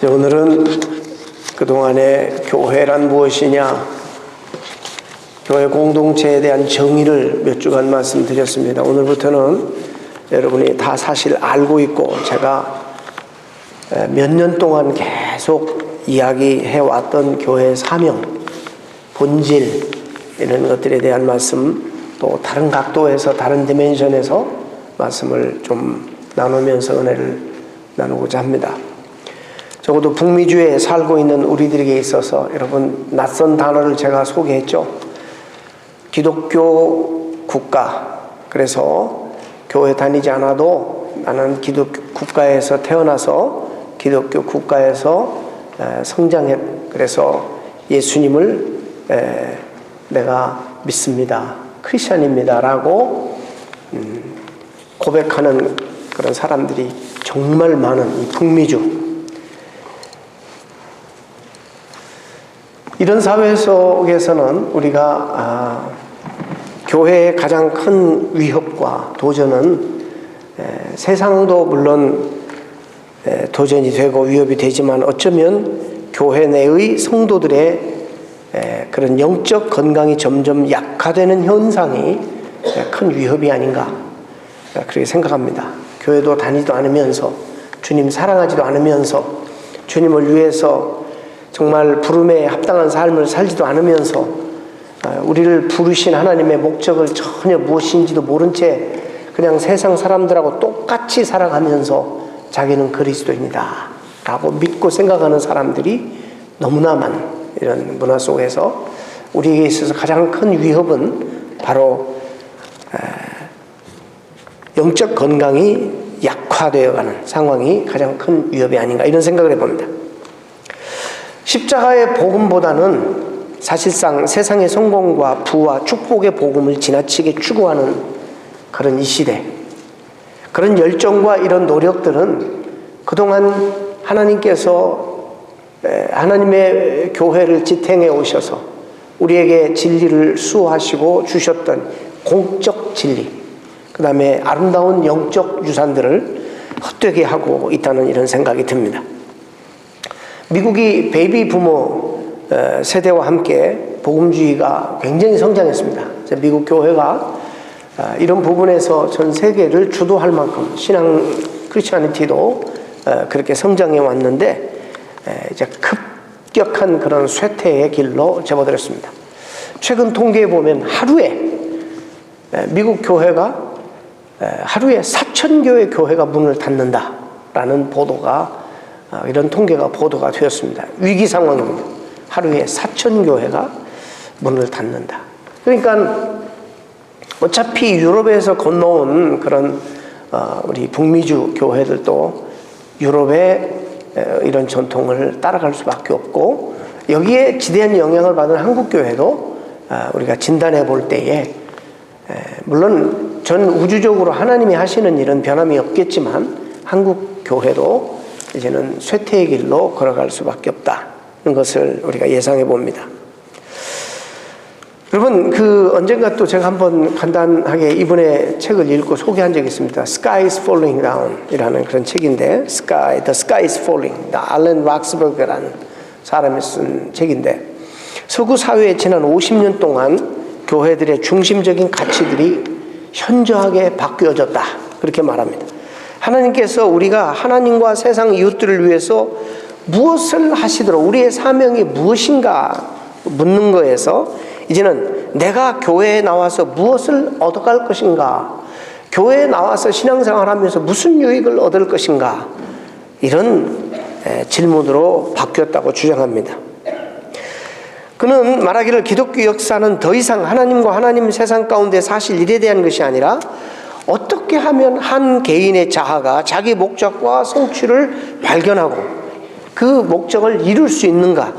오늘은 그동안에 교회란 무엇이냐, 교회 공동체에 대한 정의를 몇 주간 말씀드렸습니다. 오늘부터는 여러분이 다 사실 알고 있고 제가 몇 년 동안 계속 이야기해왔던 교회의 사명, 본질 이런 것들에 대한 말씀, 또 다른 각도에서 다른 디멘션에서 말씀을 좀 나누면서 은혜를 나누고자 합니다. 적어도 북미주에 살고 있는 우리들에게 있어서 여러분 낯선 단어를 제가 소개했죠. 기독교 국가. 그래서 교회 다니지 않아도 나는 기독교 국가에서 태어나서 기독교 국가에서 성장했. 그래서 예수님을 내가 믿습니다. 크리스찬입니다. 라고 고백하는 그런 사람들이 정말 많은 이 북미주. 이런 사회 속에서는 우리가 교회의 가장 큰 위협과 도전은 세상도 물론 도전이 되고 위협이 되지만 어쩌면 교회 내의 성도들의 그런 영적 건강이 점점 약화되는 현상이 큰 위협이 아닌가 그렇게 생각합니다. 교회도 다니지도 않으면서 주님 사랑하지도 않으면서 주님을 위해서 정말 부름에 합당한 삶을 살지도 않으면서 우리를 부르신 하나님의 목적을 전혀 무엇인지도 모른 채 그냥 세상 사람들하고 똑같이 살아가면서 자기는 그리스도인이다 라고 믿고 생각하는 사람들이 너무나 많은 이런 문화 속에서 우리에게 있어서 가장 큰 위협은 바로 영적 건강이 약화되어가는 상황이 가장 큰 위협이 아닌가 이런 생각을 해봅니다. 십자가의 복음보다는 사실상 세상의 성공과 부와 축복의 복음을 지나치게 추구하는 그런 이 시대, 그런 열정과 이런 노력들은 그동안 하나님께서 하나님의 교회를 지탱해 오셔서 우리에게 진리를 수호하시고 주셨던 공적 진리, 그 다음에 아름다운 영적 유산들을 헛되게 하고 있다는 이런 생각이 듭니다. 미국이 베이비 부모 세대와 함께 복음주의가 굉장히 성장했습니다. 미국 교회가 이런 부분에서 전 세계를 주도할 만큼 신앙 크리스천니티도 그렇게 성장해 왔는데 이제 급격한 그런 쇠퇴의 길로 접어들었습니다. 최근 통계에 보면 하루에 미국 교회가 하루에 4,000교회 교회가 문을 닫는다라는 보도가 이런 통계가 보도가 되었습니다. 위기 상황입니다. 하루에 4,000교회가 문을 닫는다. 그러니까 어차피 유럽에서 건너온 그런 우리 북미주 교회들도 유럽의 이런 전통을 따라갈 수밖에 없고 여기에 지대한 영향을 받은 한국 교회도 우리가 진단해 볼 때에 물론 전 우주적으로 하나님이 하시는 일은 변함이 없겠지만 한국 교회도 이제는 쇠퇴의 길로 걸어갈 수밖에 없다는 것을 우리가 예상해 봅니다. 여러분 언젠가 또 제가 한번 간단하게 이번에 책을 읽고 소개한 적이 있습니다. Sky is Falling Down 이라는 그런 책인데 The Sky is Falling, 알렌 락스버그라는 사람이 쓴 책인데 서구 사회에 지난 50년 동안 교회들의 중심적인 가치들이 현저하게 바뀌어졌다 그렇게 말합니다. 하나님께서 우리가 하나님과 세상 이웃들을 위해서 무엇을 하시도록 우리의 사명이 무엇인가 묻는 거에서 이제는 내가 교회에 나와서 무엇을 얻어갈 것인가, 교회에 나와서 신앙생활하면서 무슨 유익을 얻을 것인가 이런 질문으로 바뀌었다고 주장합니다. 그는 말하기를 기독교 역사는 더 이상 하나님과 하나님 세상 가운데 사실 일에 대한 것이 아니라 어떻게 하면 한 개인의 자아가 자기 목적과 성취를 발견하고 그 목적을 이룰 수 있는가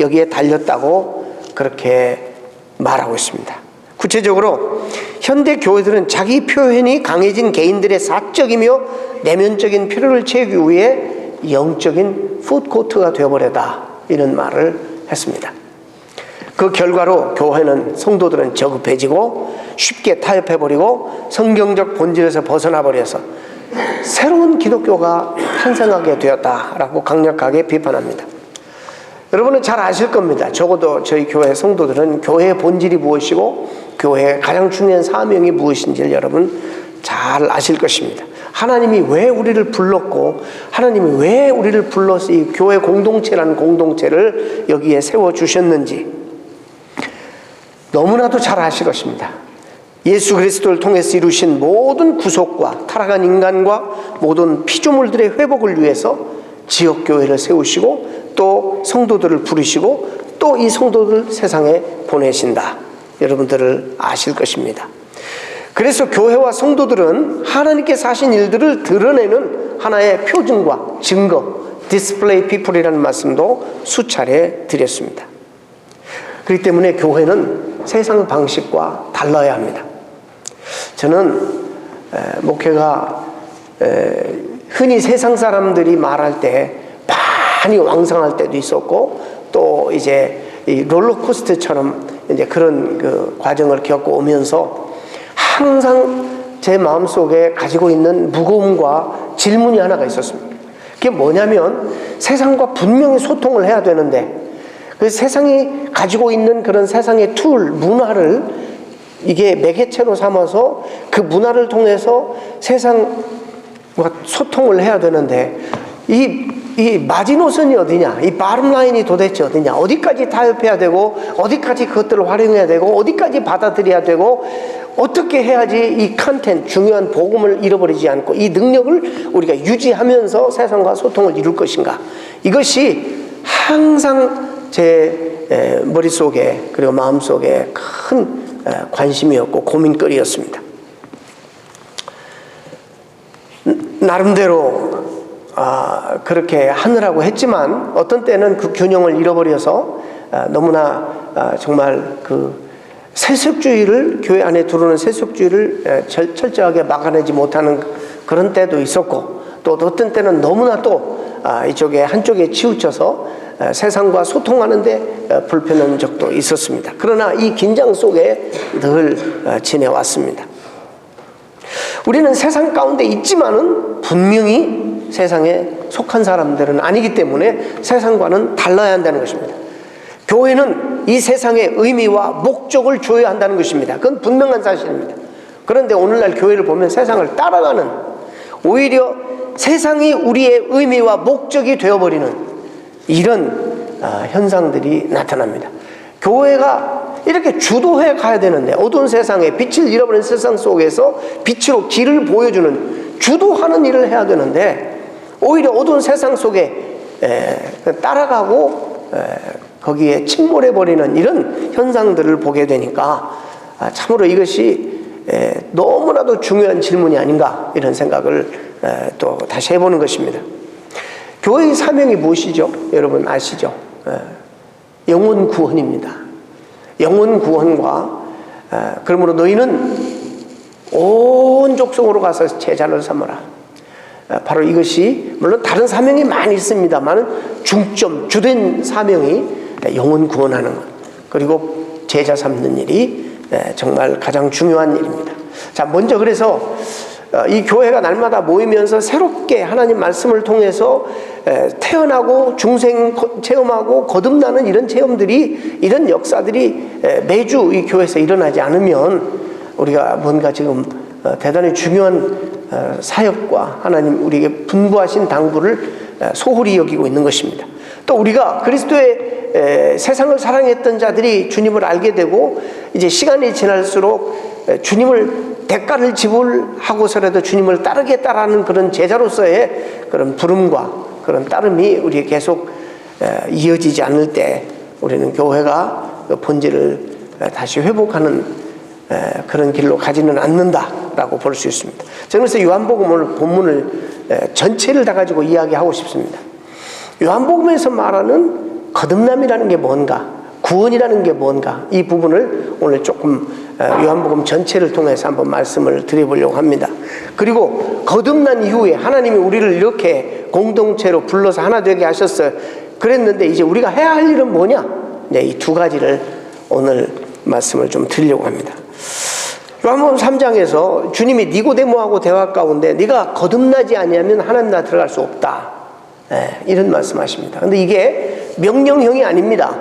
여기에 달렸다고 그렇게 말하고 있습니다. 구체적으로 현대 교회들은 자기 표현이 강해진 개인들의 사적이며 내면적인 필요를 채우기 위해 영적인 푸드코트가 되어버렸다 이런 말을 했습니다. 그 결과로 교회는 성도들은 저급해지고 쉽게 타협해버리고 성경적 본질에서 벗어나버려서 새로운 기독교가 탄생하게 되었다라고 강력하게 비판합니다. 여러분은 잘 아실 겁니다. 적어도 저희 교회 성도들은 교회의 본질이 무엇이고 교회의 가장 중요한 사명이 무엇인지를 여러분 잘 아실 것입니다. 하나님이 왜 우리를 불렀고 하나님이 왜 우리를 불러서 이 교회 공동체라는 공동체를 여기에 세워주셨는지 너무나도 잘 아실 것입니다. 예수 그리스도를 통해서 이루신 모든 구속과 타락한 인간과 모든 피조물들의 회복을 위해서 지역교회를 세우시고 또 성도들을 부르시고 또 이 성도들을 세상에 보내신다. 여러분들을 아실 것입니다. 그래서 교회와 성도들은 하나님께서 하신 일들을 드러내는 하나의 표징과 증거, 디스플레이 피플이라는 말씀도 수차례 드렸습니다. 그렇기 때문에 교회는 세상 방식과 달라야 합니다. 저는 목회가 흔히 세상 사람들이 말할 때 많이 왕성할 때도 있었고 또 이제 이 롤러코스터처럼 이제 그런 그 과정을 겪고 오면서 항상 제 마음속에 가지고 있는 무거움과 질문이 하나가 있었습니다. 그게 뭐냐면 세상과 분명히 소통을 해야 되는데 그 세상이 가지고 있는 그런 세상의 툴, 문화를 이게 매개체로 삼아서 그 문화를 통해서 세상과 소통을 해야 되는데 이 마지노선이 어디냐, 이 바텀라인이 도대체 어디냐, 어디까지 타협해야 되고 어디까지 그것들을 활용해야 되고 어디까지 받아들여야 되고 어떻게 해야지 이 컨텐츠, 중요한 복음을 잃어버리지 않고 이 능력을 우리가 유지하면서 세상과 소통을 이룰 것인가, 이것이 항상 제 머릿속에 그리고 마음속에 큰 관심이었고 고민거리였습니다. 나름대로 그렇게 하느라고 했지만 어떤 때는 그 균형을 잃어버려서 너무나 정말 그 세속주의를, 교회 안에 들어오는 세속주의를 철저하게 막아내지 못하는 그런 때도 있었고 또 어떤 때는 너무나 또 이쪽에 한쪽에 치우쳐서 세상과 소통하는데 불편한 적도 있었습니다. 그러나 이 긴장 속에 늘 지내왔습니다. 우리는 세상 가운데 있지만은 분명히 세상에 속한 사람들은 아니기 때문에 세상과는 달라야 한다는 것입니다. 교회는 이 세상의 의미와 목적을 줘야 한다는 것입니다. 그건 분명한 사실입니다. 그런데 오늘날 교회를 보면 세상을 따라가는, 오히려 세상이 우리의 의미와 목적이 되어버리는 이런 현상들이 나타납니다. 교회가 이렇게 주도해 가야 되는데 어두운 세상에 빛을 잃어버린 세상 속에서 빛으로 길을 보여주는, 주도하는 일을 해야 되는데 오히려 어두운 세상 속에 따라가고 거기에 침몰해버리는 이런 현상들을 보게 되니까 참으로 이것이 너무나도 중요한 질문이 아닌가, 이런 생각을 또 다시 해보는 것입니다. 교회의 사명이 무엇이죠? 여러분 아시죠? 영혼 구원입니다. 영혼 구원과 그러므로 너희는 온 족속으로 가서 제자를 삼으라. 바로 이것이, 물론 다른 사명이 많이 있습니다만 중점, 주된 사명이 영혼 구원하는 것, 그리고 제자 삼는 일이 정말 가장 중요한 일입니다. 자, 먼저 그래서 이 교회가 날마다 모이면서 새롭게 하나님 말씀을 통해서 태어나고 중생 체험하고 거듭나는 이런 체험들이, 이런 역사들이 매주 이 교회에서 일어나지 않으면 우리가 뭔가 지금 대단히 중요한 사역과 하나님 우리에게 분부하신 당부를 소홀히 여기고 있는 것입니다. 또 우리가 그리스도의 세상을 사랑했던 자들이 주님을 알게 되고 이제 시간이 지날수록 주님을 대가를 지불하고서라도 주님을 따르겠다라는 그런 제자로서의 그런 부름과 그런 따름이 우리에 계속 이어지지 않을 때 우리는 교회가 그 본질을 다시 회복하는 그런 길로 가지는 않는다라고 볼 수 있습니다. 저는 그래서 요한복음 오늘 본문을 전체를 다 가지고 이야기하고 싶습니다. 요한복음에서 말하는 거듭남이라는 게 뭔가, 구원이라는 게 뭔가, 이 부분을 오늘 조금 요한복음 전체를 통해서 한번 말씀을 드려보려고 합니다. 그리고 거듭난 이후에 하나님이 우리를 이렇게 공동체로 불러서 하나 되게 하셨어요. 그랬는데 이제 우리가 해야 할 일은 뭐냐? 이 두 가지를 오늘 말씀을 좀 드리려고 합니다. 요한복음 3장에서 주님이 니고데모하고 대화 가운데 네가 거듭나지 아니하면 하나님 나라 들어갈 수 없다, 이런 말씀하십니다. 근데 이게 명령형이 아닙니다.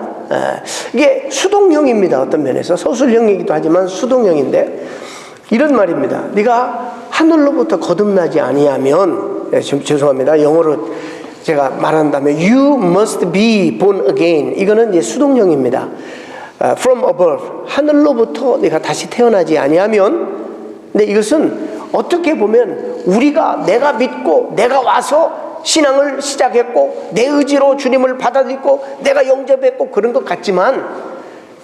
이게 수동형입니다. 어떤 면에서 서술형이기도 하지만 수동형인데 이런 말입니다. 네가 하늘로부터 거듭나지 아니하면, 죄송합니다, 영어로 제가 말한다면 You must be born again. 이거는 이제 수동형입니다. From above, 하늘로부터 네가 다시 태어나지 아니하면, 근데 이것은 어떻게 보면 내가 믿고 내가 와서 신앙을 시작했고 내 의지로 주님을 받아들이고 내가 영접했고 그런 것 같지만,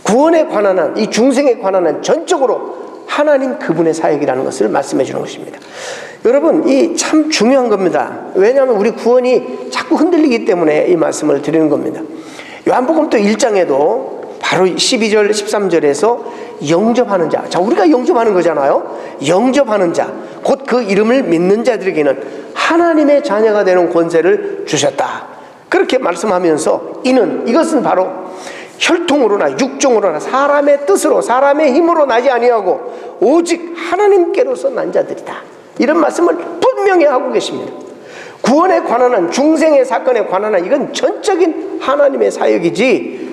구원에 관한 한, 이 중생에 관한 한 전적으로 하나님 그분의 사역이라는 것을 말씀해 주는 것입니다. 여러분, 이 참 중요한 겁니다. 왜냐하면 우리 구원이 자꾸 흔들리기 때문에 이 말씀을 드리는 겁니다. 요한복음 또 1장에도 바로 12절 13절에서 영접하는 자, 우리가 영접하는 거잖아요. 영접하는 자, 곧 그 이름을 믿는 자들에게는 하나님의 자녀가 되는 권세를 주셨다, 그렇게 말씀하면서 이것은 바로 혈통으로나 육종으로나 사람의 뜻으로 사람의 힘으로 나지 아니하고 오직 하나님께로서 난 자들이다, 이런 말씀을 분명히 하고 계십니다. 구원에 관한 한, 중생의 사건에 관한 한, 이건 전적인 하나님의 사역이지,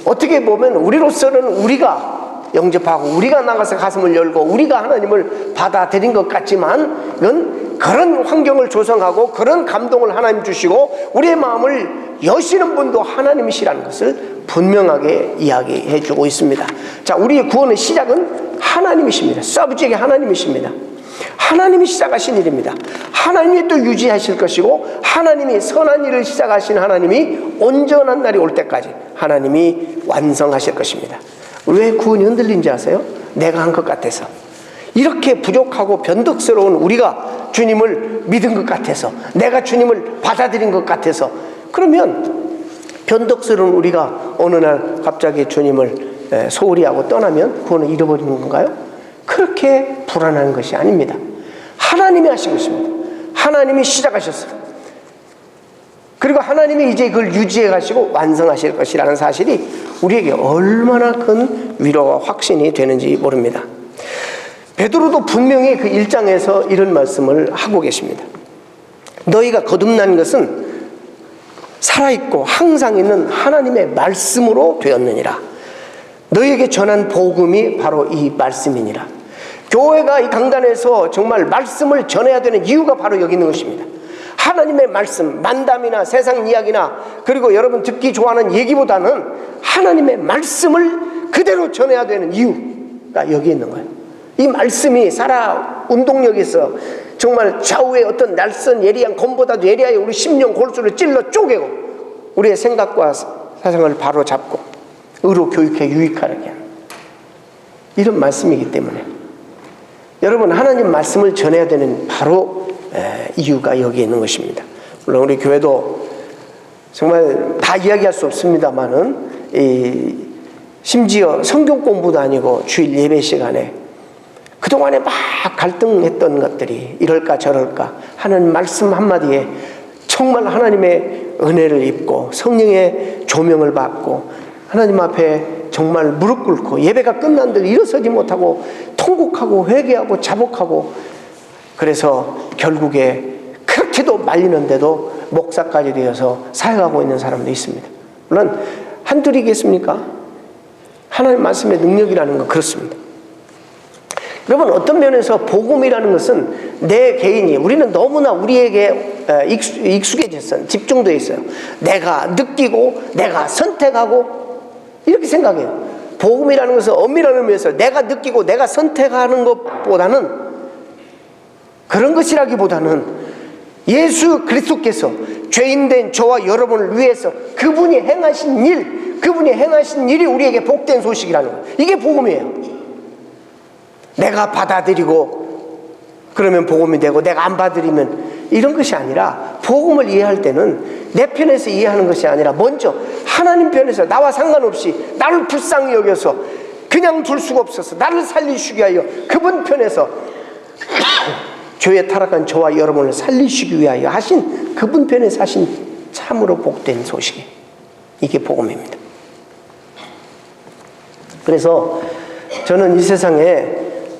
어떻게 보면 우리로서는 우리가 영접하고 우리가 나가서 가슴을 열고 우리가 하나님을 받아들인 것 같지만, 이건 그런 환경을 조성하고 그런 감동을 하나님 주시고 우리의 마음을 여시는 분도 하나님이시라는 것을 분명하게 이야기해 주고 있습니다. 자, 우리의 구원의 시작은 하나님이십니다. 서브젝이 하나님이십니다. 하나님이 시작하신 일입니다. 하나님이 또 유지하실 것이고, 하나님이 선한 일을 시작하신 하나님이 온전한 날이 올 때까지 하나님이 완성하실 것입니다. 왜 구원이 흔들린지 아세요? 내가 한 것 같아서, 이렇게 부족하고 변덕스러운 우리가 주님을 믿은 것 같아서, 내가 주님을 받아들인 것 같아서, 그러면 변덕스러운 우리가 어느 날 갑자기 주님을 소홀히 하고 떠나면 구원을 잃어버리는 건가요? 그렇게 불안한 것이 아닙니다. 하나님이 하신 것입니다. 하나님이 시작하셨어요. 그리고 하나님이 이제 그걸 유지해 가시고 완성하실 것이라는 사실이 우리에게 얼마나 큰 위로와 확신이 되는지 모릅니다. 베드로도 분명히 그 1장에서 이런 말씀을 하고 계십니다. 너희가 거듭난 것은 살아있고 항상 있는 하나님의 말씀으로 되었느니라. 너희에게 전한 복음이 바로 이 말씀이니라. 교회가 이 강단에서 정말 말씀을 전해야 되는 이유가 바로 여기 있는 것입니다. 하나님의 말씀, 만담이나 세상 이야기나, 그리고 여러분 듣기 좋아하는 얘기보다는 하나님의 말씀을 그대로 전해야 되는 이유가 여기 있는 거예요. 이 말씀이 살아 운동력에서 정말 좌우의 어떤 날선 예리한 검보다도 예리하게 우리 심령 골수를 찔러 쪼개고 우리의 생각과 사상을 바로 잡고 의로 교육해 유익하게 하는 이런 말씀이기 때문에, 여러분, 하나님 말씀을 전해야 되는 바로 이유가 여기에 있는 것입니다. 물론 우리 교회도 정말 다 이야기할 수 없습니다만은, 심지어 성경 공부도 아니고 주일 예배 시간에 그동안에 막 갈등했던 것들이 이럴까 저럴까 하는 말씀 한마디에 정말 하나님의 은혜를 입고 성령의 조명을 받고 하나님 앞에 정말 무릎 꿇고 예배가 끝난들 일어서지 못하고 통곡하고 회개하고 자복하고, 그래서 결국에 그렇게도 말리는데도 목사까지 되어서 사역하고 있는 사람도 있습니다. 물론 한둘이겠습니까? 하나님 말씀의 능력이라는 건 그렇습니다. 여러분, 어떤 면에서 복음이라는 것은 내 개인이, 우리는 너무나 우리에게 익숙해졌어요. 집중되어 있어요. 내가 느끼고 내가 선택하고 이렇게 생각해요. 복음이라는 것은 엄밀한 의미에서 내가 느끼고 내가 선택하는 것보다는, 그런 것이라기보다는 예수 그리스도께서 죄인된 저와 여러분을 위해서 그분이 행하신 일이 우리에게 복된 소식이라는 거예요. 이게 복음이에요. 내가 받아들이고 그러면 복음이 되고 내가 안 받아들이면, 이런 것이 아니라, 복음을 이해할 때는 내 편에서 이해하는 것이 아니라 먼저 하나님 편에서 나와 상관없이 나를 불쌍히 여겨서 그냥 둘 수가 없어서 나를 살리시기 위하여 그분 편에서 죄에 타락한 저와 여러분을 살리시기 위하여 하신 그분 편에서 하신 참으로 복된 소식이, 이게 복음입니다. 그래서 저는 이 세상에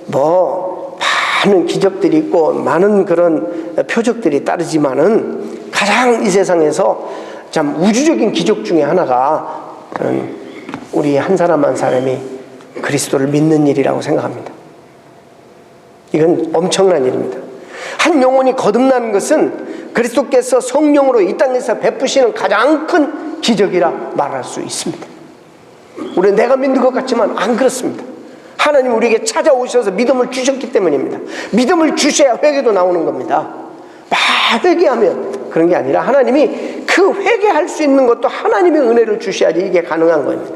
많은 기적들이 있고 많은 그런 표적들이 따르지만은 가장 이 세상에서 참 우주적인 기적 중에 하나가 저는 우리 한 사람 한 사람이 그리스도를 믿는 일이라고 생각합니다. 이건 엄청난 일입니다. 한 영혼이 거듭나는 것은 그리스도께서 성령으로 이 땅에서 베푸시는 가장 큰 기적이라 말할 수 있습니다. 우리는 내가 믿는 것 같지만 안 그렇습니다. 하나님 우리에게 찾아오셔서 믿음을 주셨기 때문입니다. 믿음을 주셔야 회개도 나오는 겁니다. 막 회개하면 그런 게 아니라 하나님이 그 회개할 수 있는 것도 하나님의 은혜를 주셔야지 이게 가능한 겁니다.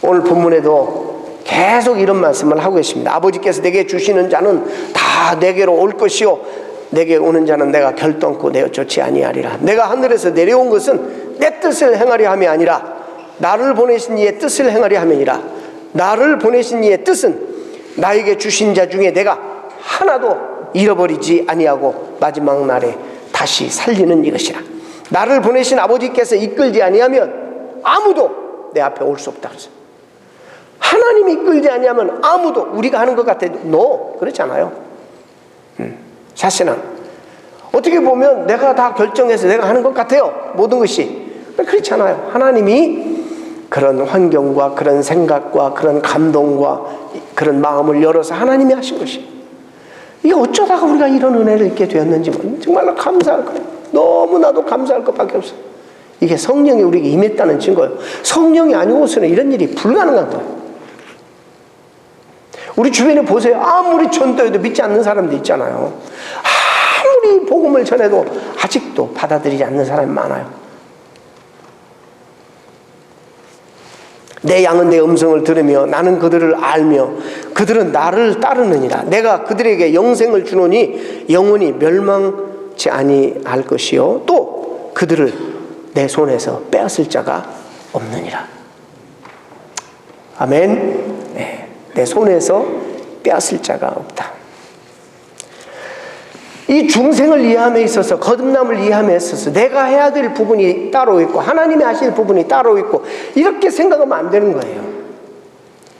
오늘 본문에도 계속 이런 말씀을 하고 계십니다. 아버지께서 내게 주시는 자는 다 내게로 올 것이요 내게 오는 자는 내가 결단코 내어쫓지 아니하리라. 내가 하늘에서 내려온 것은 내 뜻을 행하려 함이 아니라 나를 보내신 이의 뜻을 행하려 함이니라. 나를 보내신 이의 뜻은 나에게 주신 자 중에 내가 하나도 잃어버리지 아니하고 마지막 날에 다시 살리는 이것이라. 나를 보내신 아버지께서 이끌지 아니하면 아무도 내 앞에 올 수 없다 그랬어요. 하나님이 이끌지 아니하면 아무도 우리가 하는 것 같아도 no, 그렇지 않아요. 사실은 어떻게 보면 내가 다 결정해서 내가 하는 것 같아요. 모든 것이 그렇지 않아요. 하나님이 그런 환경과 그런 생각과 그런 감동과 그런 마음을 열어서 하나님이 하신 것이 이게 어쩌다가 우리가 이런 은혜를 잊게 되었는지 정말로 감사할 거예요. 너무나도 감사할 것밖에 없어요. 이게 성령이 우리에게 임했다는 증거예요. 성령이 아니고서는 이런 일이 불가능한 거예요. 우리 주변에 보세요. 아무리 전도해도 믿지 않는 사람도 있잖아요. 아무리 복음을 전해도 아직도 받아들이지 않는 사람이 많아요. 내 양은 내 음성을 들으며 나는 그들을 알며 그들은 나를 따르느니라. 내가 그들에게 영생을 주노니 영원히 멸망치 아니할 것이요 또 그들을 내 손에서 빼앗을 자가 없느니라. 아멘. 네. 내 손에서 빼앗을 자가 없다. 이 중생을 이해함에 있어서 거듭남을 이해함에 있어서 내가 해야 될 부분이 따로 있고 하나님이 하실 부분이 따로 있고 이렇게 생각하면 안 되는 거예요.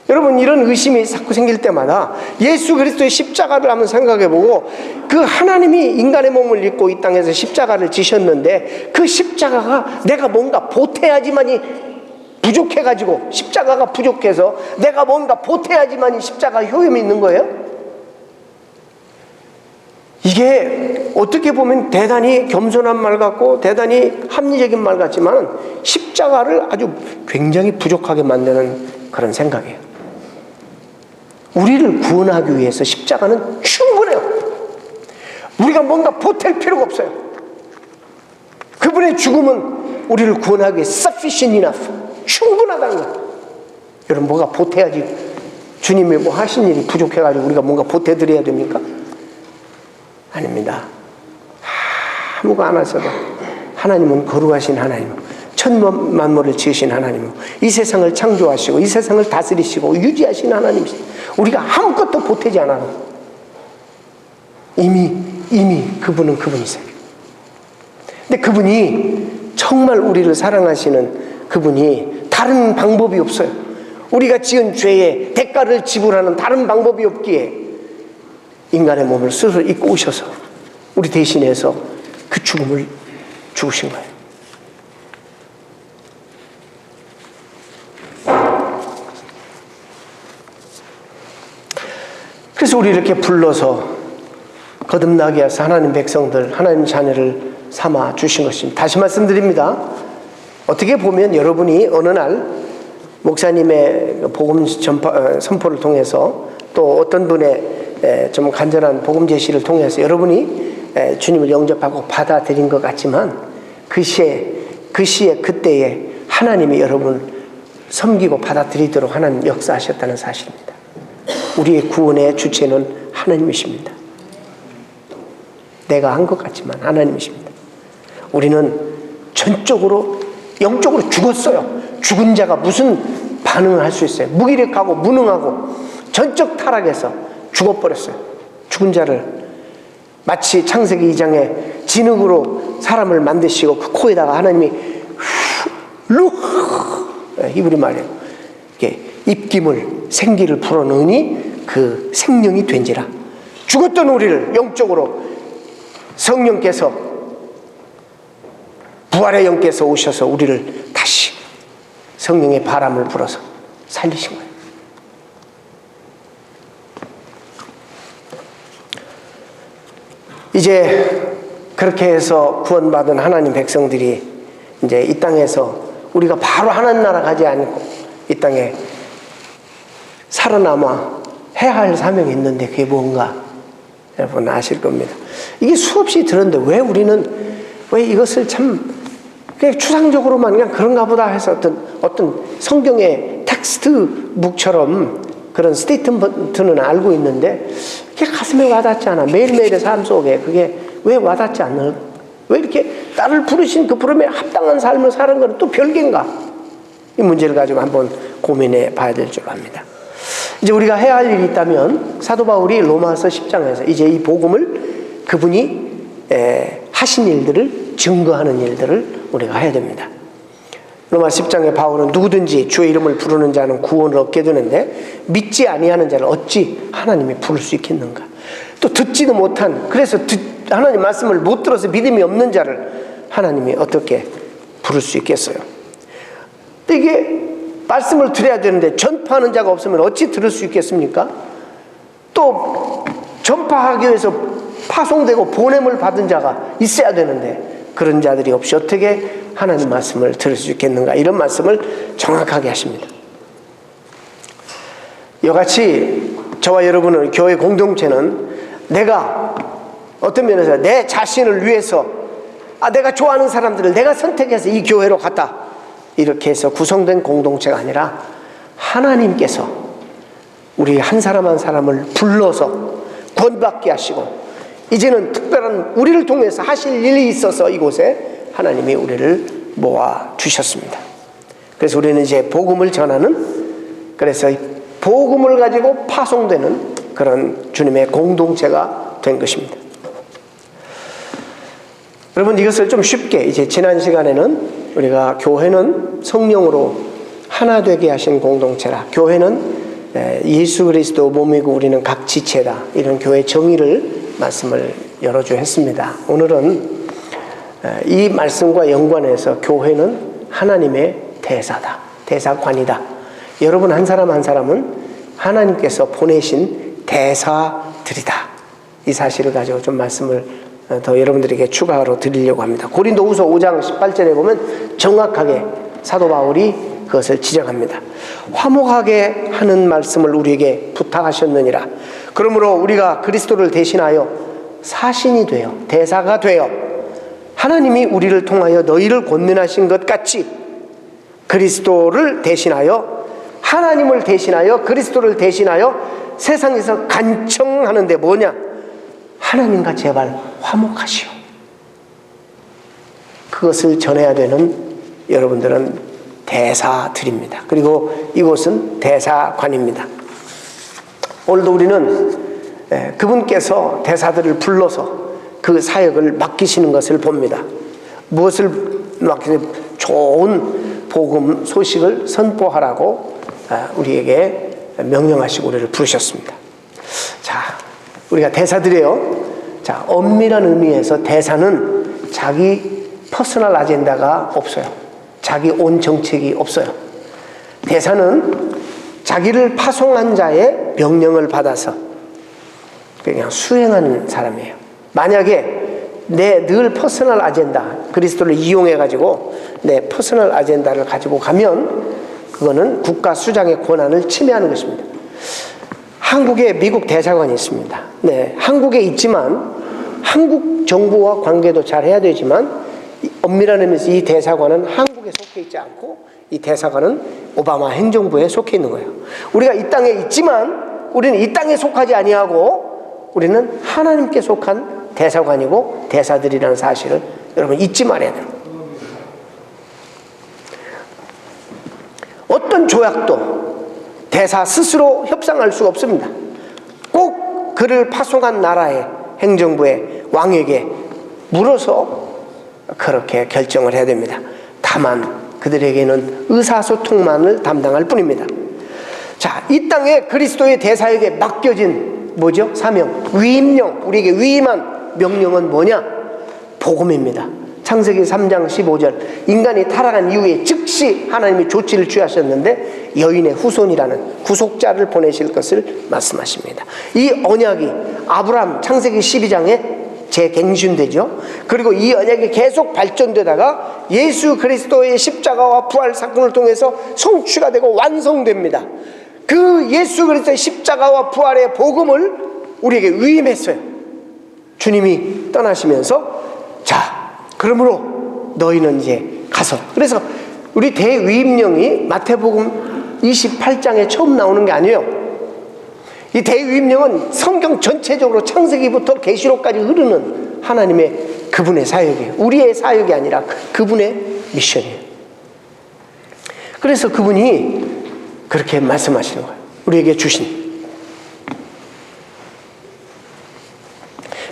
여러분 이런 의심이 자꾸 생길 때마다 예수 그리스도의 십자가를 한번 생각해보고 그 하나님이 인간의 몸을 입고 이 땅에서 십자가를 지셨는데 그 십자가가 내가 뭔가 보태야지만이 부족해가지고 십자가가 부족해서 내가 뭔가 보태야지만이 십자가 효용이 있는 거예요? 이게 어떻게 보면 대단히 겸손한 말 같고 대단히 합리적인 말 같지만 십자가를 아주 굉장히 부족하게 만드는 그런 생각이에요. 우리를 구원하기 위해서 십자가는 충분해요. 우리가 뭔가 보탤 필요가 없어요. 그분의 죽음은 우리를 구원하기 위해 sufficient enough, 충분하다는 거예요. 여러분 뭐가 보태야지 주님이 뭐 하신 일이 부족해가지고 우리가 뭔가 보태드려야 됩니까? 아닙니다. 아무거 안 하셔도 하나님은 거룩하신 하나님, 천만 만물을 지으신 하나님, 이 세상을 창조하시고 이 세상을 다스리시고 유지하신 하나님이시죠. 우리가 아무것도 보태지 않아도 이미 그분은 그분이세요. 근데 그분이 정말 우리를 사랑하시는 그분이 다른 방법이 없어요. 우리가 지은 죄의 대가를 지불하는 다른 방법이 없기에 인간의 몸을 스스로 입고 오셔서 우리 대신해서 그 죽음을 죽으신 거예요. 그래서 우리 이렇게 불러서 거듭나게 해서 하나님 백성들, 하나님 자녀를 삼아 주신 것입니다. 다시 말씀드립니다. 어떻게 보면 여러분이 어느 날 목사님의 복음 선포를 통해서 또 어떤 분의 좀 간절한 복음 제시를 통해서 여러분이 주님을 영접하고 받아들인 것 같지만 그 시에 그때에 하나님이 여러분을 섬기고 받아들이도록 하나님 역사하셨다는 사실입니다. 우리의 구원의 주체는 하나님이십니다. 내가 한 것 같지만 하나님이십니다. 우리는 전적으로 영적으로 죽었어요. 죽은 자가 무슨 반응을 할 수 있어요? 무기력하고 무능하고 전적 타락해서 죽어버렸어요. 죽은 자를 마치 창세기 2장에 진흙으로 사람을 만드시고 그 코에다가 하나님이 히브리 말이에요. 이렇게 입김을 생기를 불어넣으니 그 생명이 된지라. 죽었던 우리를 영적으로 성령께서 부활의 영께서 오셔서 우리를 다시 성령의 바람을 불어서 살리신 거예요. 이제 그렇게 해서 구원받은 하나님 백성들이 이제 이 땅에서 우리가 바로 하나님 나라 가지 않고 이 땅에 살아남아 해야 할 사명이 있는데 그게 뭔가 여러분 아실 겁니다. 이게 수없이 들었는데 왜 우리는 왜 이것을 참 그냥 추상적으로만 그냥 그런가 보다 해서 어떤 성경의 텍스트북처럼 그런 스테이트먼트는 알고 있는데 그게 가슴에 와닿지 않아. 매일매일의 삶 속에 그게 왜 와닿지 않는, 왜 이렇게 나를 부르신 그 부름에 합당한 삶을 사는 건 또 별개인가? 이 문제를 가지고 한번 고민해 봐야 될 줄 압니다. 이제 우리가 해야 할 일이 있다면 사도 바울이 로마서 10장에서 이제 이 복음을 그분이 하신 일들을 증거하는 일들을 우리가 해야 됩니다. 로마 10장에 바울은 누구든지 주의 이름을 부르는 자는 구원을 얻게 되는데 믿지 아니하는 자를 어찌 하나님이 부를 수 있겠는가? 또 듣지도 못한, 그래서 하나님 말씀을 못 들어서 믿음이 없는 자를 하나님이 어떻게 부를 수 있겠어요? 이게 말씀을 드려야 되는데 전파하는 자가 없으면 어찌 들을 수 있겠습니까? 또 전파하기 위해서 파송되고 보냄을 받은 자가 있어야 되는데 그런 자들이 없이 어떻게 하나님 말씀을 들을 수 있겠는가? 이런 말씀을 정확하게 하십니다. 이같이 저와 여러분의 교회 공동체는 내가 어떤 면에서 내 자신을 위해서 내가 좋아하는 사람들을 내가 선택해서 이 교회로 갔다 이렇게 해서 구성된 공동체가 아니라 하나님께서 우리 한 사람 한 사람을 불러서 구원받게 하시고 이제는 특별한 우리를 통해서 하실 일이 있어서 이곳에 하나님이 우리를 모아 주셨습니다. 그래서 우리는 이제 복음을 전하는, 그래서 복음을 가지고 파송되는 그런 주님의 공동체가 된 것입니다. 여러분 이것을 좀 쉽게, 이제 지난 시간에는 우리가 교회는 성령으로 하나 되게 하신 공동체라, 교회는 예수 그리스도 몸이고 우리는 각 지체다, 이런 교회 정의를 말씀을 여러 주 했습니다. 오늘은 이 말씀과 연관해서 교회는 하나님의 대사다, 대사관이다. 여러분 한 사람 한 사람은 하나님께서 보내신 대사들이다. 이 사실을 가지고 좀 말씀을 더 여러분들에게 추가로 드리려고 합니다. 고린도후서 5장 18절에 보면 정확하게 사도 바울이 그것을 지적합니다. 화목하게 하는 말씀을 우리에게 부탁하셨느니라. 그러므로 우리가 그리스도를 대신하여 사신이 되어 대사가 되어 하나님이 우리를 통하여 너희를 권면하신 것 같이 그리스도를 대신하여, 하나님을 대신하여, 그리스도를 대신하여 세상에서 간청하는데 뭐냐? 하나님과 제발 화목하시오. 그것을 전해야 되는 여러분들은 대사들입니다. 그리고 이곳은 대사관입니다. 오늘도 우리는 그분께서 대사들을 불러서 그 사역을 맡기시는 것을 봅니다. 무엇을 맡기는? 좋은 복음 소식을 선포하라고 우리에게 명령하시고 우리를 부르셨습니다. 자, 우리가 대사들이에요. 자, 엄밀한 의미에서 대사는 자기 퍼스널 아젠다가 없어요. 자기 온 정책이 없어요. 대사는 자기를 파송한 자의 명령을 받아서 그냥 수행하는 사람이에요. 만약에 내 늘 퍼스널 아젠다, 그리스도를 이용해가지고 내 퍼스널 아젠다를 가지고 가면 그거는 국가 수장의 권한을 침해하는 것입니다. 한국에 미국 대사관이 있습니다. 네, 한국에 있지만 한국 정부와 관계도 잘 해야 되지만 엄밀한 의미에서 이 대사관은 한국에 속해 있지 않고 이 대사관은 오바마 행정부에 속해 있는 거예요. 우리가 이 땅에 있지만 우리는 이 땅에 속하지 아니하고 우리는 하나님께 속한 대사관이고 대사들이라는 사실을 여러분 잊지 말아야 돼요. 어떤 조약도 대사 스스로 협상할 수가 없습니다. 꼭 그를 파송한 나라의 행정부의 왕에게 물어서 그렇게 결정을 해야 됩니다. 다만 그들에게는 의사소통만을 담당할 뿐입니다. 자, 이 땅에 그리스도의 대사에게 맡겨진 뭐죠? 사명, 위임령, 우리에게 위임한 명령은 뭐냐? 복음입니다. 창세기 3장 15절, 인간이 타락한 이후에 즉시 하나님이 조치를 취하셨는데 여인의 후손이라는 구속자를 보내실 것을 말씀하십니다. 이 언약이 아브라함 창세기 12장에 재갱신되죠. 그리고 이 언약이 계속 발전되다가 예수 그리스도의 십자가와 부활 사건을 통해서 성취가 되고 완성됩니다. 그 예수 그리스도의 십자가와 부활의 복음을 우리에게 위임했어요. 주님이 떠나시면서 자, 그러므로 너희는 이제 가서. 그래서 우리 대위임령이 마태복음 28장에 처음 나오는 게 아니에요. 이 대위임령은 성경 전체적으로 창세기부터 계시록까지 흐르는 하나님의 그분의 사역이에요. 우리의 사역이 아니라 그분의 미션이에요. 그래서 그분이 그렇게 말씀하시는 거예요. 우리에게 주신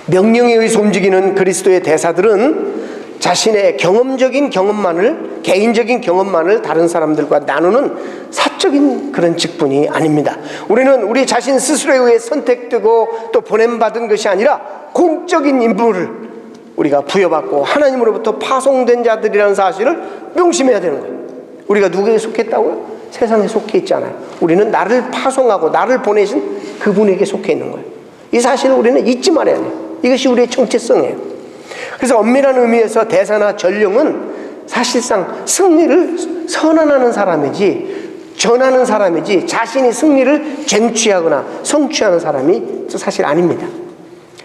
명령에 의해서 움직이는 그리스도의 대사들은 자신의 경험적인 경험만을, 개인적인 경험만을 다른 사람들과 나누는 사적인 그런 직분이 아닙니다. 우리는 우리 자신 스스로에 의해 선택되고 또 보냄받은 것이 아니라 공적인 임무를 우리가 부여받고 하나님으로부터 파송된 자들이라는 사실을 명심해야 되는 거예요. 우리가 누구에게 속했다고요? 세상에 속해 있지 않아요. 우리는 나를 파송하고 나를 보내신 그분에게 속해 있는 거예요. 이 사실을 우리는 잊지 말아야 돼요. 이것이 우리의 정체성이에요. 그래서 엄밀한 의미에서 대사나 전령은 사실상 승리를 선언하는 사람이지 전하는 사람이지 자신이 승리를 쟁취하거나 성취하는 사람이 사실 아닙니다.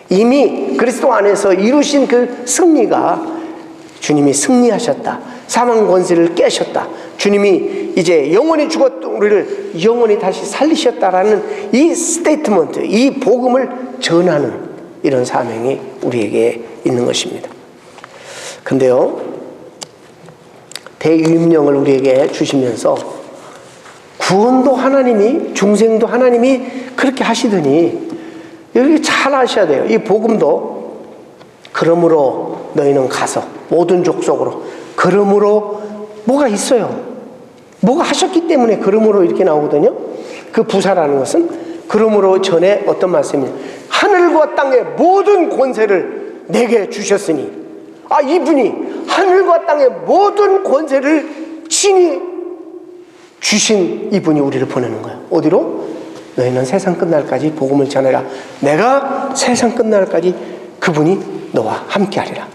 이미 그리스도 안에서 이루신 그 승리가 주님이 승리하셨다. 사망 권세를 깨셨다. 주님이 이제 영원히 죽었던 우리를 영원히 다시 살리셨다라는 이 스테이트먼트, 이 복음을 전하는 이런 사명이 우리에게 있는 것입니다. 근데요, 대위임령을 우리에게 주시면서 구원도 하나님이, 중생도 하나님이 그렇게 하시더니 여기 잘 아셔야 돼요. 이 복음도 그러므로 너희는 가서 모든 족속으로, 그러므로 뭐가 있어요. 뭐가 하셨기 때문에 그러므로 이렇게 나오거든요. 그 부사라는 것은 그러므로 전에 어떤 말씀이냐, 하늘과 땅의 모든 권세를 내게 주셨으니, 이분이 하늘과 땅의 모든 권세를 친히 주신 이분이 우리를 보내는 거예요. 어디로? 너희는 세상 끝날까지 복음을 전해라. 내가 세상 끝날까지 그분이 너와 함께하리라.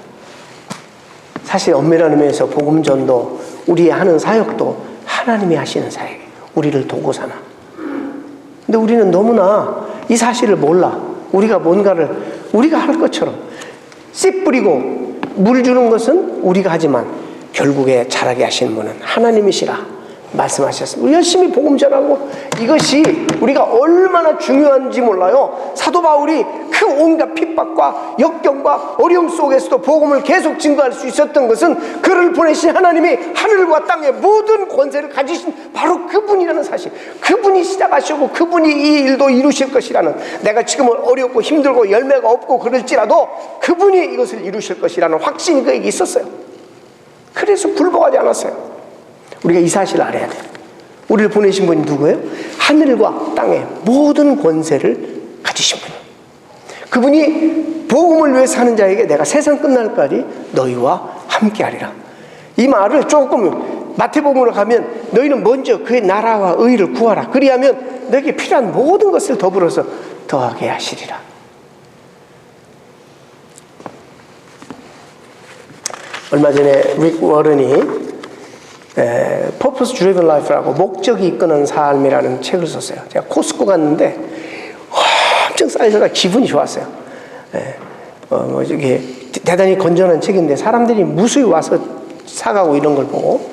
사실 엄밀한 의미에서 복음 전도, 우리 하는 사역도 하나님이 하시는 사역이에요. 우리를 도고 사나. 근데 우리는 너무나 이 사실을 몰라. 우리가 뭔가를 우리가 할 것처럼 씨 뿌리고 물 주는 것은 우리가 하지만 결국에 자라게 하시는 분은 하나님이시라 말씀하셨습니다. 우리 열심히 복음 전하고 이것이 우리가 얼마나 중요한지 몰라요. 사도 바울이 그 온갖 핍박과 역경과 어려움 속에서도 복음을 계속 증거할 수 있었던 것은 그를 보내신 하나님이 하늘과 땅의 모든 권세를 가지신 바로 그분이라는 사실, 그분이 시작하시고 그분이 이 일도 이루실 것이라는, 내가 지금은 어렵고 힘들고 열매가 없고 그럴지라도 그분이 이것을 이루실 것이라는 확신이 그에게 있었어요. 그래서 굴복하지 않았어요. 우리가 이 사실을 알아야 돼요. 우리를 보내신 분이 누구예요? 하늘과 땅의 모든 권세를 가지신 분이에요. 그분이 복음을 위해 사는 자에게 내가 세상 끝날까지 너희와 함께하리라. 이 말을 조금 마태복음으로 가면 너희는 먼저 그의 나라와 의를 구하라. 그리하면 너에게 필요한 모든 것을 더불어서 더하게 하시리라. 얼마 전에 릭 워런이 Purpose Driven Life라고 목적이 이끄는 삶이라는 책을 썼어요. 제가 코스코 갔는데 엄청 사이즈가 기분이 좋았어요. 이게 대단히 건전한 책인데 사람들이 무수히 와서 사가고 이런 걸 보고,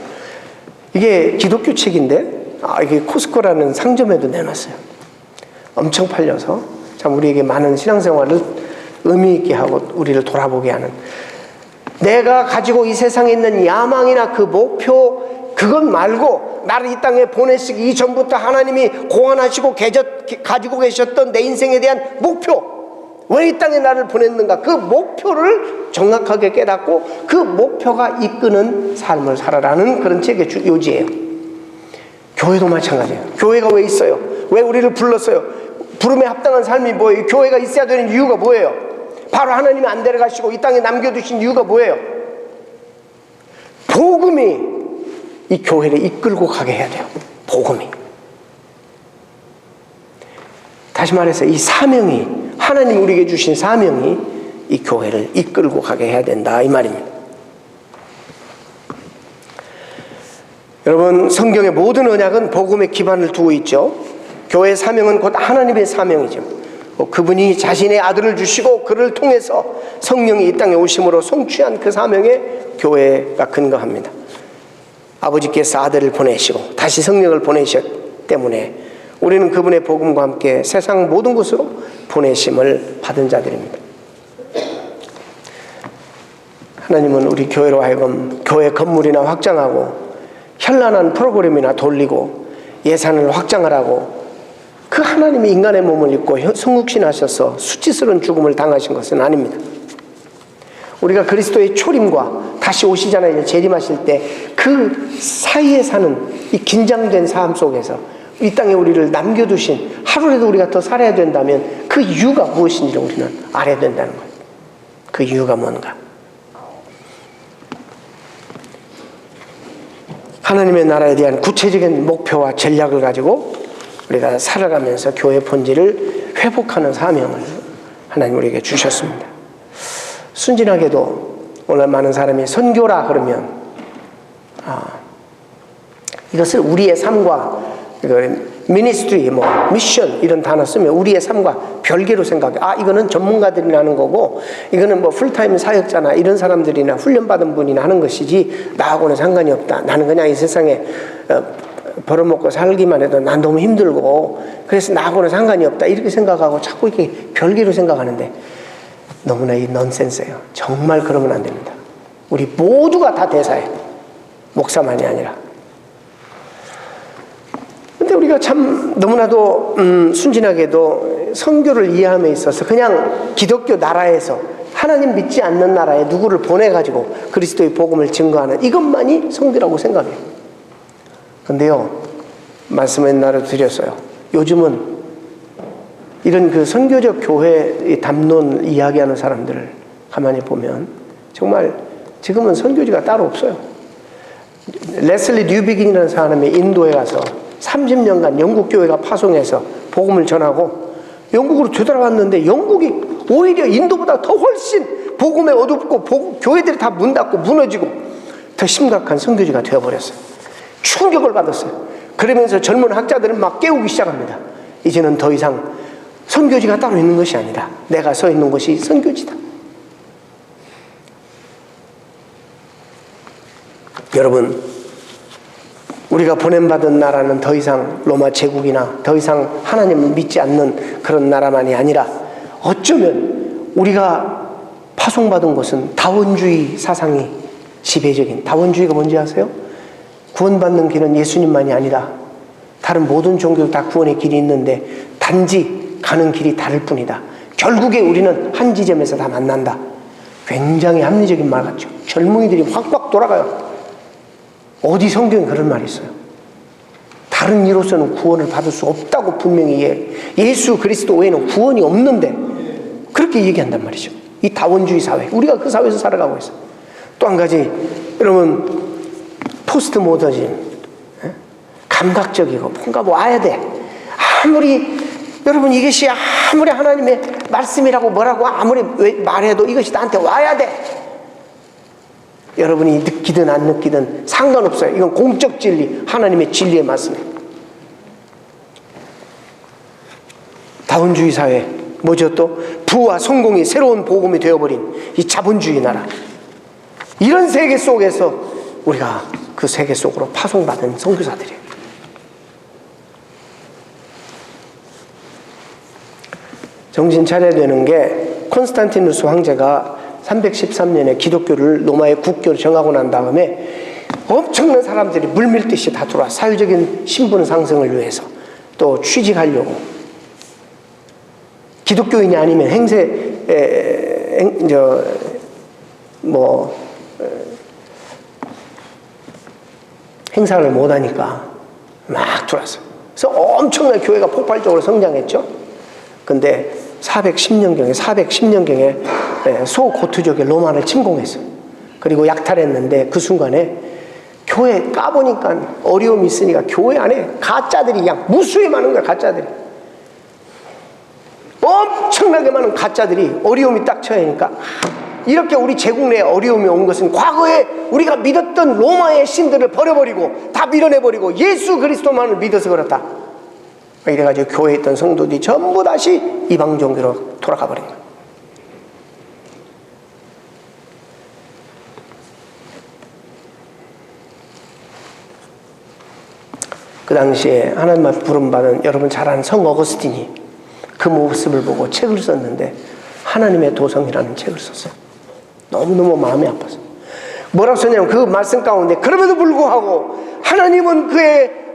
이게 기독교 책인데 이게 코스코라는 상점에도 내놨어요. 엄청 팔려서 참 우리에게 많은 신앙생활을 의미 있게 하고 우리를 돌아보게 하는, 내가 가지고 이 세상에 있는 야망이나 그 목표, 그것 말고 나를 이 땅에 보내시기 이전부터 하나님이 고안하시고 가지고 계셨던 내 인생에 대한 목표, 왜 이 땅에 나를 보냈는가, 그 목표를 정확하게 깨닫고 그 목표가 이끄는 삶을 살아라는 그런 책의 요지예요. 교회도 마찬가지예요. 교회가 왜 있어요? 왜 우리를 불렀어요? 부름에 합당한 삶이 뭐예요? 교회가 있어야 되는 이유가 뭐예요? 바로 하나님이 안 데려가시고 이 땅에 남겨두신 이유가 뭐예요? 복음이 이 교회를 이끌고 가게 해야 돼요. 복음이. 다시 말해서 이 사명이, 하나님이 우리에게 주신 사명이 이 교회를 이끌고 가게 해야 된다 이 말입니다. 여러분, 성경의 모든 언약은 복음에 기반을 두고 있죠. 교회의 사명은 곧 하나님의 사명이죠. 그분이 자신의 아들을 주시고 그를 통해서 성령이 이 땅에 오심으로 성취한 그 사명에 교회가 근거합니다. 아버지께서 아들을 보내시고 다시 성령을 보내셨기 때문에 우리는 그분의 복음과 함께 세상 모든 곳으로 보내심을 받은 자들입니다. 하나님은 우리 교회로 하여금 교회 건물이나 확장하고 현란한 프로그램이나 돌리고 예산을 확장하라고 그 하나님이 인간의 몸을 입고 성육신하셔서 수치스러운 죽음을 당하신 것은 아닙니다. 우리가 그리스도의 초림과 다시 오시잖아요. 재림하실 때 그 사이에 사는 이 긴장된 삶 속에서 이 땅에 우리를 남겨두신 하루라도 우리가 더 살아야 된다면 그 이유가 무엇인지를 우리는 알아야 된다는 거예요. 그 이유가 뭔가. 하나님의 나라에 대한 구체적인 목표와 전략을 가지고 우리가 살아가면서 교회 본질을 회복하는 사명을 하나님 우리에게 주셨습니다. 순진하게도 오늘 많은 사람이 선교라 그러면 이것을 우리의 삶과 미니스트리, 미션 이런 단어 쓰면 우리의 삶과 별개로 생각해. 이거는 전문가들이 하는 거고 이거는 풀타임 사역자나 이런 사람들이나 훈련받은 분이나 하는 것이지 나하고는 상관이 없다. 나는 그냥 이 세상에 벌어먹고 살기만 해도 난 너무 힘들고 그래서 나하고는 상관이 없다. 이렇게 생각하고 자꾸 이렇게 별개로 생각하는데 너무나 이 넌센스예요. 정말 그러면 안 됩니다. 우리 모두가 다 대사예요. 목사만이 아니라. 근데 우리가 참 너무나도 순진하게도 선교를 이해함에 있어서 그냥 기독교 나라에서 하나님 믿지 않는 나라에 누구를 보내가지고 그리스도의 복음을 증거하는 이것만이 선교라고 생각해요. 근데요, 말씀을 옛날에 드렸어요. 요즘은 이런 그 선교적 교회의 담론 이야기하는 사람들을 가만히 보면 정말 지금은 선교지가 따로 없어요. 레슬리 뉴비긴이라는 사람이 인도에 가서 30년간 영국 교회가 파송해서 복음을 전하고 영국으로 되돌아왔는데 영국이 오히려 인도보다 더 훨씬 복음에 어둡고 교회들이 다 문 닫고 무너지고 더 심각한 선교지가 되어버렸어요. 충격을 받았어요. 그러면서 젊은 학자들은 막 깨우기 시작합니다. 이제는 더 이상 선교지가 따로 있는 것이 아니라 내가 서 있는 곳이 선교지다. 여러분, 우리가 보냄받은 나라는 더 이상 로마 제국이나 더 이상 하나님을 믿지 않는 그런 나라만이 아니라 어쩌면 우리가 파송받은 곳은 다원주의 사상이 지배적인, 다원주의가 뭔지 아세요? 구원받는 길은 예수님만이 아니라 다른 모든 종교도 다 구원의 길이 있는데 단지 가는 길이 다를 뿐이다. 결국에 우리는 한 지점에서 다 만난다. 굉장히 합리적인 말 같죠. 젊은이들이 확확 돌아가요. 어디 성경에 그런 말이 있어요? 다른 이로서는 구원을 받을 수 없다고 분명히 예수 그리스도 외에는 구원이 없는데 그렇게 얘기한단 말이죠. 이 다원주의 사회, 우리가 그 사회에서 살아가고 있어요. 또 한 가지, 여러분, 포스트 모더니즘, 감각적이고 뭔가 와야 돼. 여러분, 이것이 아무리 하나님의 말씀이라고 뭐라고 아무리 말해도 이것이 나한테 와야 돼. 여러분이 느끼든 안 느끼든 상관없어요. 이건 공적 진리, 하나님의 진리의 말씀이에요. 다원주의 사회, 뭐죠 또? 부와 성공이 새로운 복음이 되어버린 이 자본주의 나라. 이런 세계 속에서 우리가 그 세계 속으로 파송받은 선교사들이에요. 정신 차려야 되는 게 콘스탄티누스 황제가 313년에 기독교를 로마의 국교로 정하고 난 다음에 엄청난 사람들이 물밀듯이 다 들어와. 사회적인 신분 상승을 위해서 또 취직하려고. 기독교인이 아니면 행사를 못하니까 막 들어왔어요. 그래서 엄청나게 교회가 폭발적으로 성장했죠. 근데 410년경에 소고트족의 로마를 침공했어요. 그리고 약탈했는데 그 순간에 교회 까보니까 어려움이 있으니까 교회 안에 가짜들이 그냥 무수히 많은 거야. 가짜들이 엄청나게 많은 가짜들이 어려움이 딱 처하니까 이렇게 우리 제국 내에 어려움이 온 것은 과거에 우리가 믿었던 로마의 신들을 버려버리고 다 밀어내버리고 예수 그리스도만을 믿어서 그렇다. 이래가지고 교회에 있던 성도들이 전부 다시 이방 종교로 돌아가 버린 거예요. 그 당시에 하나님만 부름받은 여러분 잘 아는 성 어거스틴이 그 모습을 보고 책을 썼는데 하나님의 도성이라는 책을 썼어요. 너무너무 마음이 아파서. 뭐라고 썼냐면 그 말씀 가운데 그럼에도 불구하고 하나님은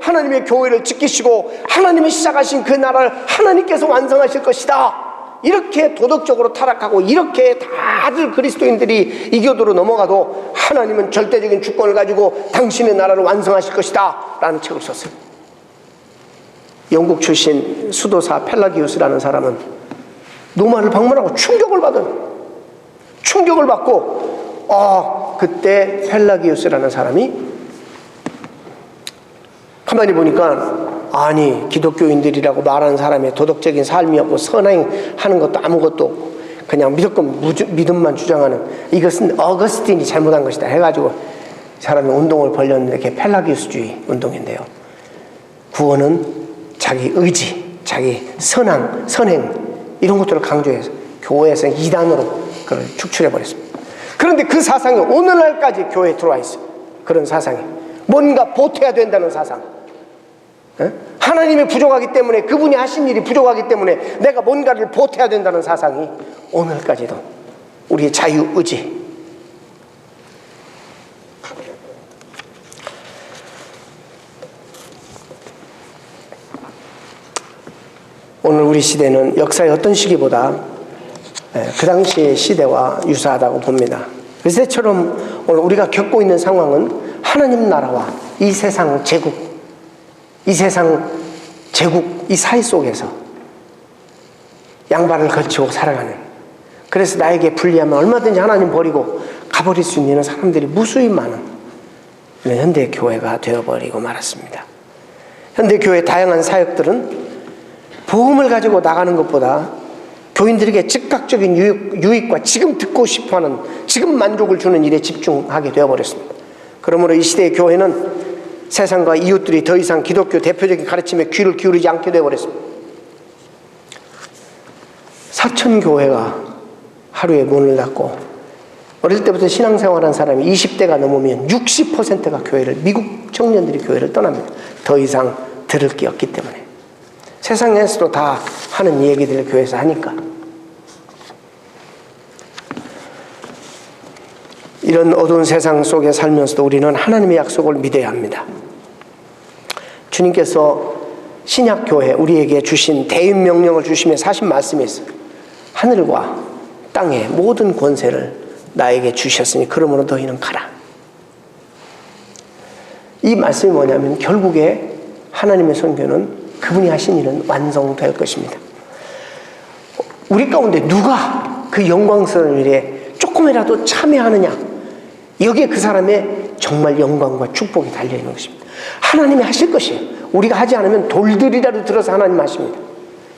하나님의 교회를 지키시고 하나님이 시작하신 그 나라를 하나님께서 완성하실 것이다. 이렇게 도덕적으로 타락하고 이렇게 다들 그리스도인들이 이교도로 넘어가도 하나님은 절대적인 주권을 가지고 당신의 나라를 완성하실 것이다 라는 책을 썼어요. 영국 출신 수도사 펠라기우스라는 사람은 로마를 방문하고 충격을 받고 그때 펠라기우스라는 사람이 가만히 보니까 아니 기독교인들이라고 말하는 사람의 도덕적인 삶이 없고 선행하는 것도 아무것도 없고 그냥 무조건 믿음만 주장하는 이것은 어거스틴이 잘못한 것이다 해가지고 사람이 운동을 벌였는데 그게 펠라기우스주의 운동인데요. 구원은 자기 의지, 자기 선행 이런 것들을 강조해서 교회에서 이단으로 그걸 축출해버렸습니다. 그런데 그 사상이 오늘날까지 교회에 들어와 있어요. 그런 사상이 뭔가 보태야 된다는 사상. 하나님이 부족하기 때문에 그분이 하신 일이 부족하기 때문에 내가 뭔가를 보태야 된다는 사상이 오늘까지도 우리의 자유의지. 오늘 우리 시대는 역사의 어떤 시기보다 그 당시의 시대와 유사하다고 봅니다. 그 시대처럼 오늘 우리가 겪고 있는 상황은 하나님 나라와 이 세상 제국, 이 사회 속에서 양발을 걸치고 살아가는, 그래서 나에게 불리하면 얼마든지 하나님 버리고 가버릴 수 있는 사람들이 무수히 많은 현대 교회가 되어버리고 말았습니다. 현대 교회의 다양한 사역들은 복음을 가지고 나가는 것보다 교인들에게 즉각적인 유익과 지금 듣고 싶어하는, 지금 만족을 주는 일에 집중하게 되어버렸습니다. 그러므로 이 시대의 교회는 세상과 이웃들이 더 이상 기독교 대표적인 가르침에 귀를 기울이지 않게 되어버렸습니다. 사천교회가 하루에 문을 닫고 어릴 때부터 신앙생활한 사람이 20대가 넘으면 60%가 교회를, 미국 청년들이 교회를 떠납니다. 더 이상 들을 게 없기 때문에. 세상에서도 다 하는 얘기들을 교회에서 하니까. 이런 어두운 세상 속에 살면서도 우리는 하나님의 약속을 믿어야 합니다. 주님께서 신약교회 우리에게 주신 대임명령을 주시면서 하신 말씀이 있어요. 하늘과 땅의 모든 권세를 나에게 주셨으니 그러므로 너희는 가라. 이 말씀이 뭐냐면 결국에 하나님의 선교는 그분이 하신 일은 완성될 것입니다. 우리 가운데 누가 그 영광스러운 일에 조금이라도 참여하느냐, 여기에 그 사람의 정말 영광과 축복이 달려있는 것입니다. 하나님이 하실 것이에요. 우리가 하지 않으면 돌들이라도 들어서 하나님 하십니다.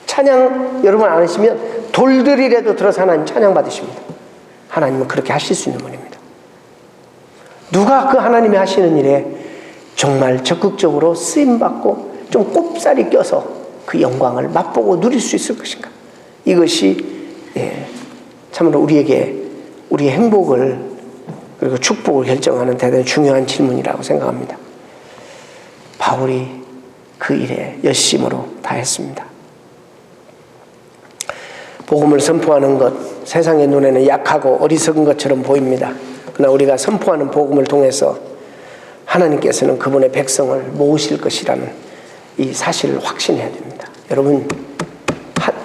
찬양 여러분 안 하시면 돌들이라도 들어서 하나님 찬양 받으십니다. 하나님은 그렇게 하실 수 있는 분입니다. 누가 그 하나님이 하시는 일에 정말 적극적으로 쓰임받고 좀 꼽살이 껴서 그 영광을 맛보고 누릴 수 있을 것인가? 이것이 참으로 우리에게 우리의 행복을 그리고 축복을 결정하는 대단히 중요한 질문이라고 생각합니다. 바울이 그 일에 열심으로 다했습니다. 복음을 선포하는 것, 세상의 눈에는 약하고 어리석은 것처럼 보입니다. 그러나 우리가 선포하는 복음을 통해서 하나님께서는 그분의 백성을 모으실 것이라는 이 사실을 확신해야 됩니다. 여러분,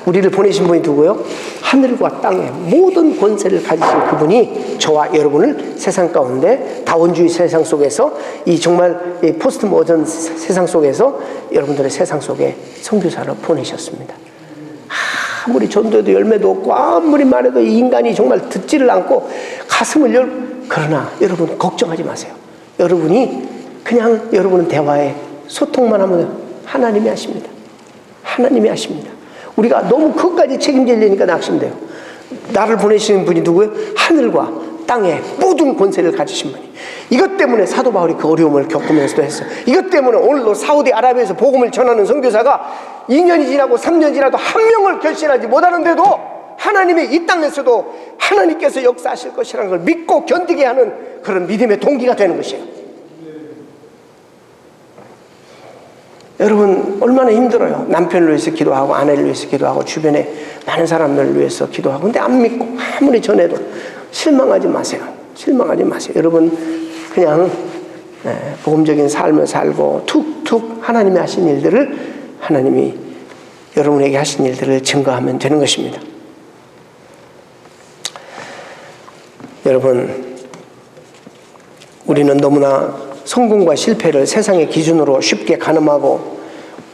우리를 보내신 분이 누구요? 하늘과 땅의 모든 권세를 가지신 그분이 저와 여러분을 세상 가운데, 다원주의 세상 속에서, 이 정말 이 포스트 모던 세상 속에서 여러분들의 세상 속에 선교사를 보내셨습니다. 아무리 전도해도 열매도 없고 아무리 말해도 이 인간이 정말 듣지를 않고 가슴을 그러나 여러분 걱정하지 마세요. 여러분이 그냥 여러분은 대화에 소통만 하면 하나님이 하십니다. 하나님이 하십니다. 우리가 너무 그것까지 책임지려니까 낙심돼요. 나를 보내시는 분이 누구예요? 하늘과 땅의 모든 권세를 가지신 분이. 이것 때문에 사도 바울이 그 어려움을 겪으면서도 했어요. 이것 때문에 오늘도 사우디아라비아에서 복음을 전하는 선교사가 2년이 지나고 3년 지나도 한 명을 결신하지 못하는데도 하나님이 이 땅에서도 하나님께서 역사하실 것이라는 걸 믿고 견디게 하는 그런 믿음의 동기가 되는 것이에요. 여러분 얼마나 힘들어요. 남편을 위해서 기도하고 아내를 위해서 기도하고 주변에 많은 사람들을 위해서 기도하고, 근데 안 믿고 아무리 전해도 실망하지 마세요. 실망하지 마세요. 여러분 그냥 복음적인 삶을 살고 툭툭 하나님이 하신 일들을, 하나님이 여러분에게 하신 일들을 증거하면 되는 것입니다. 여러분, 우리는 너무나 성공과 실패를 세상의 기준으로 쉽게 가늠하고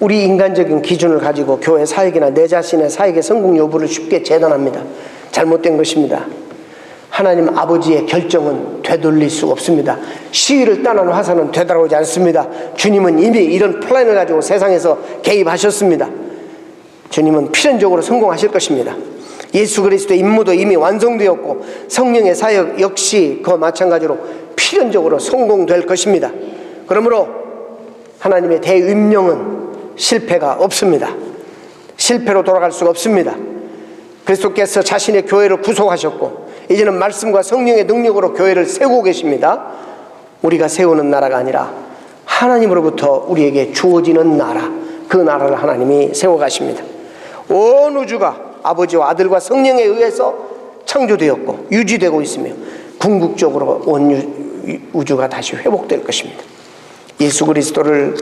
우리 인간적인 기준을 가지고 교회 사역이나 내 자신의 사역의 성공 여부를 쉽게 재단합니다. 잘못된 것입니다. 하나님 아버지의 결정은 되돌릴 수 없습니다. 시위를 떠난 화살은 되돌아오지 않습니다. 주님은 이미 이런 플랜을 가지고 세상에서 개입하셨습니다. 주님은 필연적으로 성공하실 것입니다. 예수 그리스도의 임무도 이미 완성되었고 성령의 사역 역시 그와 마찬가지로 필연적으로 성공될 것입니다. 그러므로 하나님의 대임령은 실패가 없습니다. 실패로 돌아갈 수가 없습니다. 그리스도께서 자신의 교회를 구속하셨고 이제는 말씀과 성령의 능력으로 교회를 세우고 계십니다. 우리가 세우는 나라가 아니라 하나님으로부터 우리에게 주어지는 나라, 그 나라를 하나님이 세워가십니다. 온 우주가 아버지와 아들과 성령에 의해서 창조되었고 유지되고 있으며 궁극적으로 온 우주가 다시 회복될 것입니다. 예수 그리스도를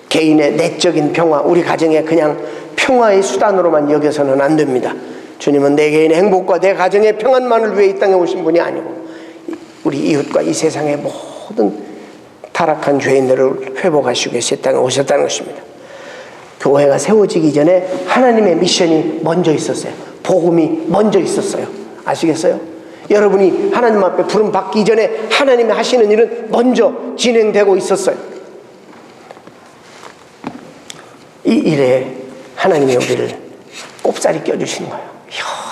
개인의 내적인 평화, 우리 가정의 그냥 평화의 수단으로만 여겨서는 안 됩니다. 주님은 내 개인의 행복과 내 가정의 평안만을 위해 이 땅에 오신 분이 아니고 우리 이웃과 이 세상의 모든 타락한 죄인들을 회복하시기 위해서 이 땅에 오셨다는 것입니다. 교회가 세워지기 전에 하나님의 미션이 먼저 있었어요. 복음이 먼저 있었어요. 아시겠어요? 여러분이 하나님 앞에 부름 받기 전에 하나님이 하시는 일은 먼저 진행되고 있었어요. 이 일에 하나님이 우리를 꼽사리 껴주신 거예요.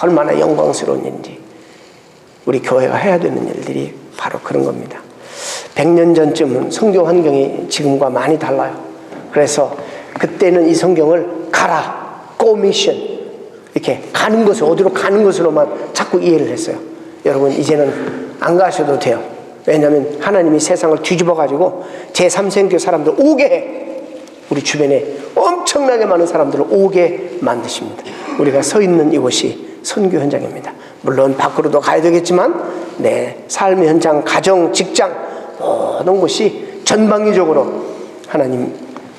얼마나 영광스러운 일인지. 우리 교회가 해야 되는 일들이 바로 그런 겁니다. 100년 전쯤은 성경 환경이 지금과 많이 달라요. 그래서 그때는 이 성경을 가라, go mission, 이렇게 가는 것을, 어디로 가는 것으로만 자꾸 이해를 했어요. 여러분 이제는 안 가셔도 돼요. 왜냐하면 하나님이 세상을 뒤집어가지고 제3생교 사람들 오게 해. 우리 주변에 엄청나게 많은 사람들을 오게 만드십니다. 우리가 서 있는 이곳이 선교 현장입니다. 물론 밖으로도 가야 되겠지만 내 삶의 현장, 가정, 직장 모든 곳이 전방위적으로 하나님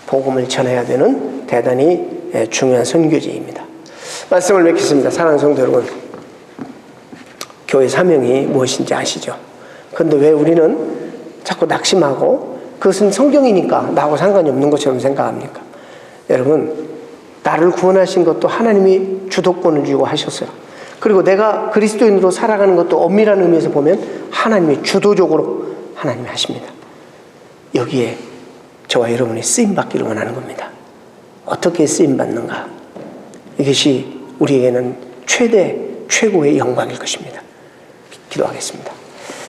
복음을 전해야 되는 대단히 중요한 선교지입니다. 말씀을 맺겠습니다. 사랑하는 성도 여러분, 교회 사명이 무엇인지 아시죠? 그런데 왜 우리는 자꾸 낙심하고 그것은 성경이니까 나하고 상관이 없는 것처럼 생각합니까? 여러분, 나를 구원하신 것도 하나님이 주도권을 주고 하셨어요. 그리고 내가 그리스도인으로 살아가는 것도 엄밀한 의미에서 보면 하나님이 주도적으로 하나님이 하십니다. 여기에 저와 여러분이 쓰임받기를 원하는 겁니다. 어떻게 쓰임받는가? 이것이 우리에게는 최고의 영광일 것입니다. 기도하겠습니다.